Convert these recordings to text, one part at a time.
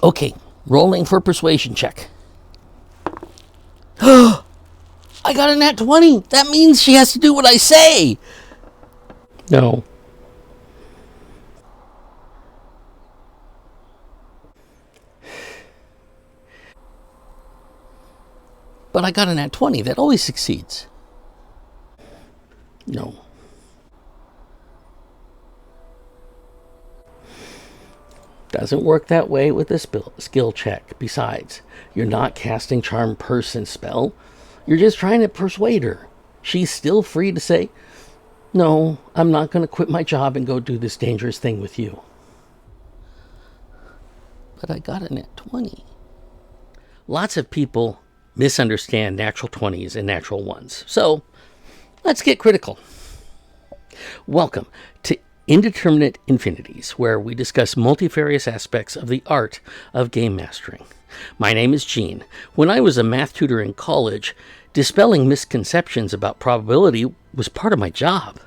Okay, rolling for persuasion check. I got a nat 20. That means she has to do what I say. No. But I got a nat 20. That always succeeds. No. Doesn't work that way with a skill check. Besides, you're not casting Charm Person spell. You're just trying to persuade her. She's still free to say, no, I'm not going to quit my job and go do this dangerous thing with you. But I got a nat 20. Lots of people misunderstand natural 20s and natural 1s. So, let's get critical. Welcome to Indeterminate Infinities, where we discuss multifarious aspects of the art of game mastering. My name is Gene. When I was a math tutor in college, dispelling misconceptions about probability was part of my job.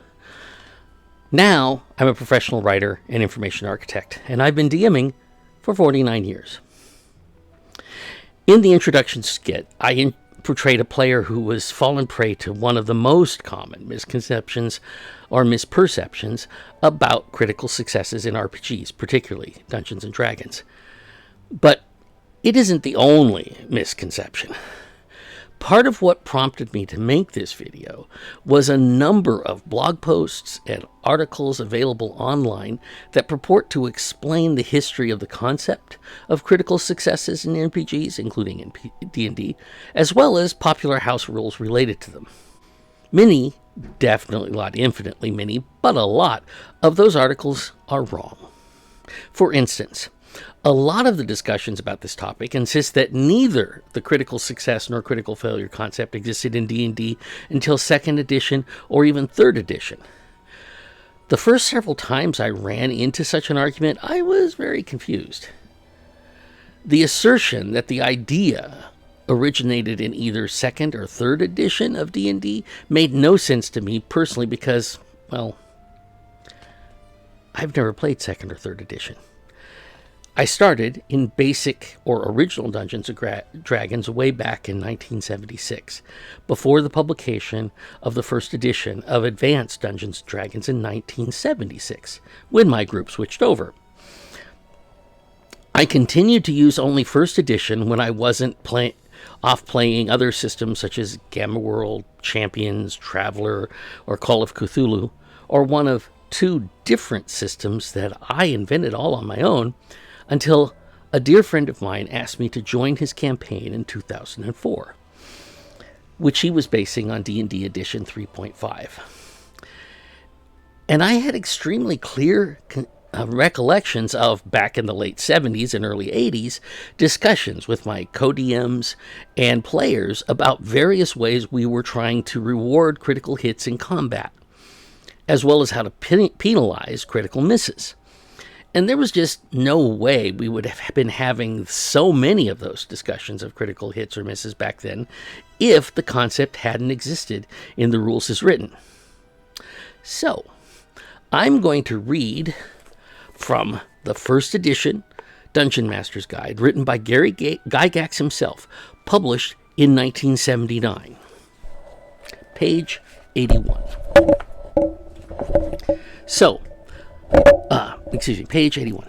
Now, I'm a professional writer and information architect, and I've been DMing for 49 years. In the introduction skit, I portrayed a player who was fallen prey to one of the most common misconceptions or misperceptions about critical successes in RPGs, particularly Dungeons & Dragons. But it isn't the only misconception. Part of what prompted me to make this video was a number of blog posts and articles available online that purport to explain the history of the concept of critical successes in RPGs, including in D&D, as well as popular house rules related to them. Many, definitely not infinitely many, but a lot of those articles are wrong. For instance, a lot of the discussions about this topic insist that neither the critical success nor critical failure concept existed in D&D until 2nd edition or even 3rd edition. The first several times I ran into such an argument, I was very confused. The assertion that the idea originated in either 2nd or 3rd edition of D&D made no sense to me personally because, well, I've never played 2nd or 3rd edition. I started in basic or original Dungeons & Dragons way back in 1976, before the publication of the first edition of Advanced Dungeons & Dragons in 1976, when my group switched over. I continued to use only first edition when I wasn't playing other systems such as Gamma World, Champions, Traveler, or Call of Cthulhu, or one of 2 different systems that I invented all on my own, until a dear friend of mine asked me to join his campaign in 2004, which he was basing on D&D Edition 3.5. And I had extremely clear recollections of, back in the late 70s and early 80s, discussions with my co-DMs and players about various ways we were trying to reward critical hits in combat, as well as how to penalize critical misses. And there was just no way we would have been having so many of those discussions of critical hits or misses back then if the concept hadn't existed in the rules as written. So, I'm going to read from the first edition Dungeon Master's Guide, written by Gary Gygax himself, published in 1979. Page 81. So, page 81.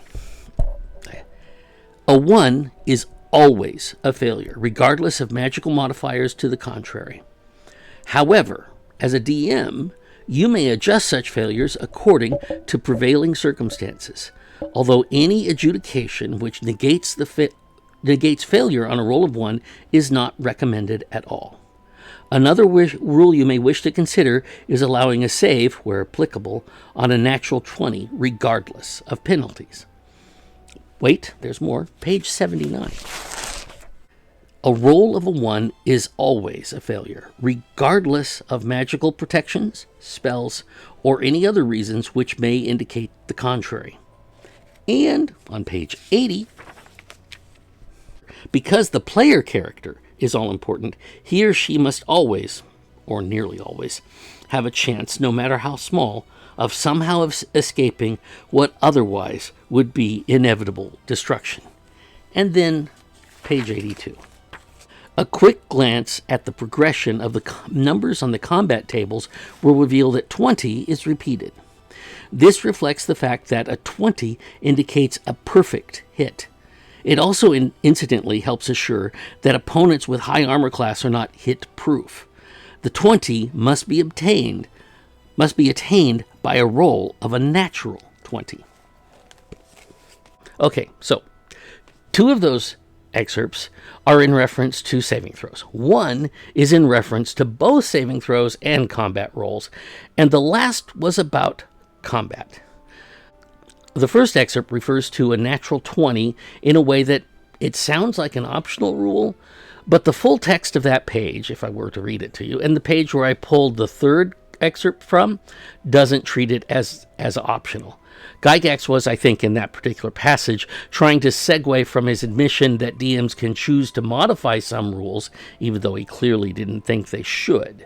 A 1 is always a failure, regardless of magical modifiers to the contrary. However, as a DM, you may adjust such failures according to prevailing circumstances, although any adjudication which negates failure on a roll of 1 is not recommended at all. Another rule you may wish to consider is allowing a save, where applicable, on a natural 20, regardless of penalties. Wait, there's more. Page 79. A roll of a 1 is always a failure, regardless of magical protections, spells, or any other reasons which may indicate the contrary. And on page 80, because the player character is all important, he or she must always, or nearly always, have a chance, no matter how small, of somehow escaping what otherwise would be inevitable destruction. and then page 82. A quick glance at the progression of the numbers on the combat tables will reveal that 20 is repeated. This reflects the fact that a 20 indicates a perfect hit. It also incidentally helps assure that opponents with high armor class are not hit-proof. The 20 must be attained by a roll of a natural 20. Okay, so 2 of those excerpts are in reference to saving throws. 1 is in reference to both saving throws and combat rolls, and the last was about combat. The first excerpt refers to a natural 20 in a way that it sounds like an optional rule, but the full text of that page, if I were to read it to you, and the page where I pulled the third excerpt from, doesn't treat it as optional. Gygax was, I think, in that particular passage, trying to segue from his admission that DMs can choose to modify some rules, even though he clearly didn't think they should.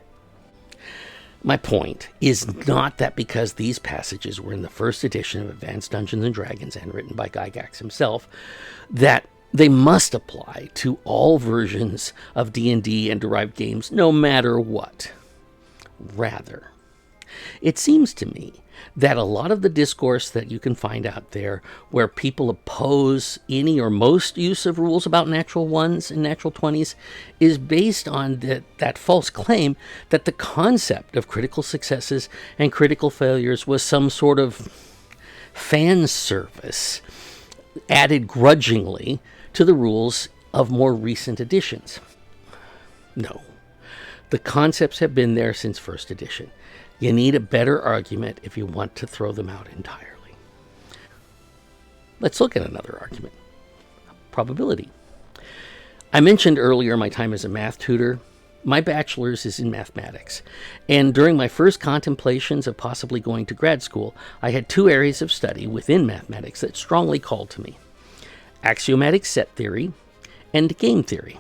My point is not that because these passages were in the first edition of Advanced Dungeons & Dragons and written by Gygax himself, that they must apply to all versions of D&D and derived games, no matter what. Rather, it seems to me that a lot of the discourse that you can find out there where people oppose any or most use of rules about natural ones and natural 20s is based on that false claim that the concept of critical successes and critical failures was some sort of fan service added grudgingly to the rules of more recent editions. No, the concepts have been there since first edition. You need a better argument if you want to throw them out entirely. Let's look at another argument. Probability. I mentioned earlier my time as a math tutor. My bachelor's is in mathematics. And during my first contemplations of possibly going to grad school, I had 2 areas of study within mathematics that strongly called to me: axiomatic set theory and game theory.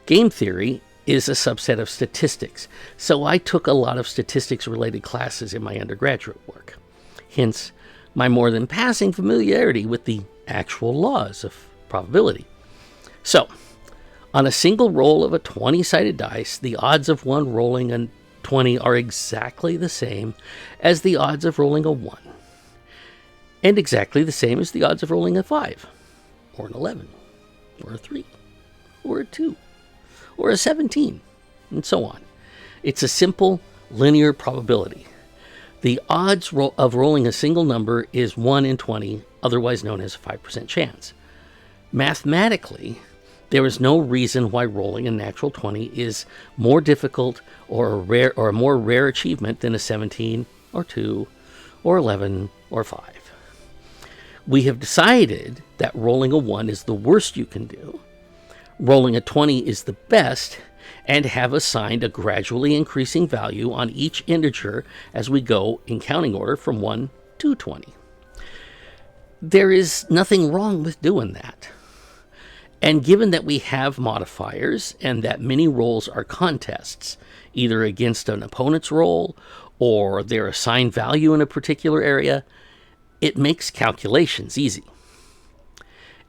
Game theory is a subset of statistics, so I took a lot of statistics-related classes in my undergraduate work. Hence, my more than passing familiarity with the actual laws of probability. So, on a single roll of a 20-sided dice, the odds of one rolling a 20 are exactly the same as the odds of rolling a 1, and exactly the same as the odds of rolling a 5, or an 11, or a 3, or a 2, or a 17, and so on. It's a simple linear probability. The odds of rolling a single number is 1 in 20, otherwise known as a 5% chance. Mathematically, there is no reason why rolling a natural 20 is more difficult or a more rare achievement than a 17 or 2 or 11 or 5. We have decided that rolling a 1 is the worst you can do, rolling a 20 is the best, and have assigned a gradually increasing value on each integer as we go in counting order from 1 to 20. There is nothing wrong with doing that. And given that we have modifiers and that many rolls are contests, either against an opponent's roll or their assigned value in a particular area, it makes calculations easy.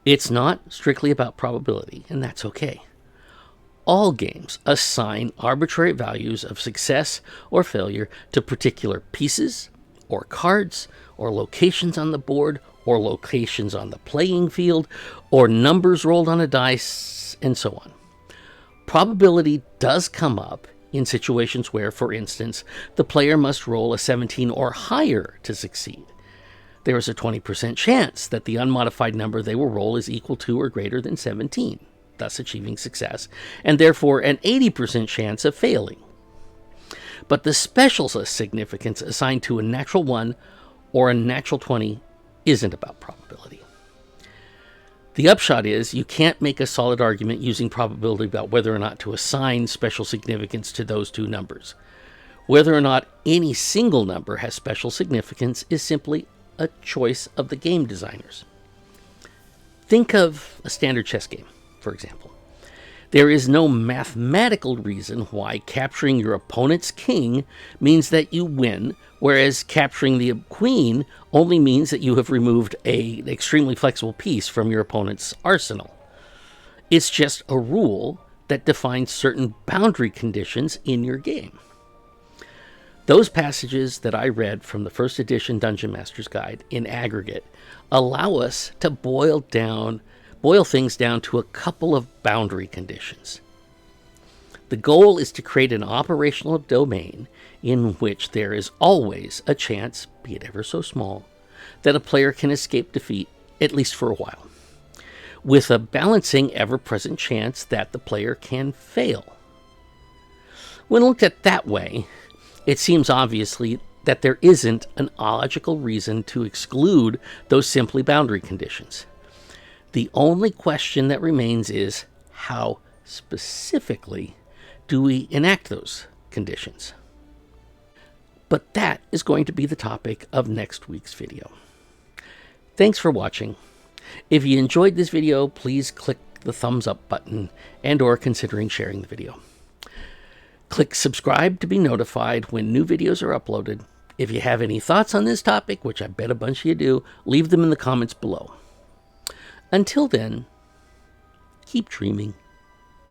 It's not strictly about probability, and that's okay. All games assign arbitrary values of success or failure to particular pieces, or cards, or locations on the board, or locations on the playing field, or numbers rolled on a dice, and so on. Probability does come up in situations where, for instance, the player must roll a 17 or higher to succeed. There is a 20% chance that the unmodified number they will roll is equal to or greater than 17, thus achieving success, and therefore an 80% chance of failing. But the special significance assigned to a natural 1 or a natural 20 isn't about probability. The upshot is you can't make a solid argument using probability about whether or not to assign special significance to those 2 numbers. Whether or not any single number has special significance is simply a choice of the game designers. Think of a standard chess game, for example. There is no mathematical reason why capturing your opponent's king means that you win, whereas capturing the queen only means that you have removed an extremely flexible piece from your opponent's arsenal. It's just a rule that defines certain boundary conditions in your game. Those passages that I read from the first edition Dungeon Master's Guide in aggregate allow us to boil things down to a couple of boundary conditions. The goal is to create an operational domain in which there is always a chance, be it ever so small, that a player can escape defeat, at least for a while, with a balancing ever-present chance that the player can fail. When looked at that way, it seems obviously that there isn't an logical reason to exclude those simply boundary conditions. The only question that remains is, how specifically do we enact those conditions? But that is going to be the topic of next week's video. Thanks for watching. If you enjoyed this video, please click the thumbs up button and/or considering sharing the video. Click subscribe to be notified when new videos are uploaded. If you have any thoughts on this topic, which I bet a bunch of you do, leave them in the comments below. Until then, keep dreaming.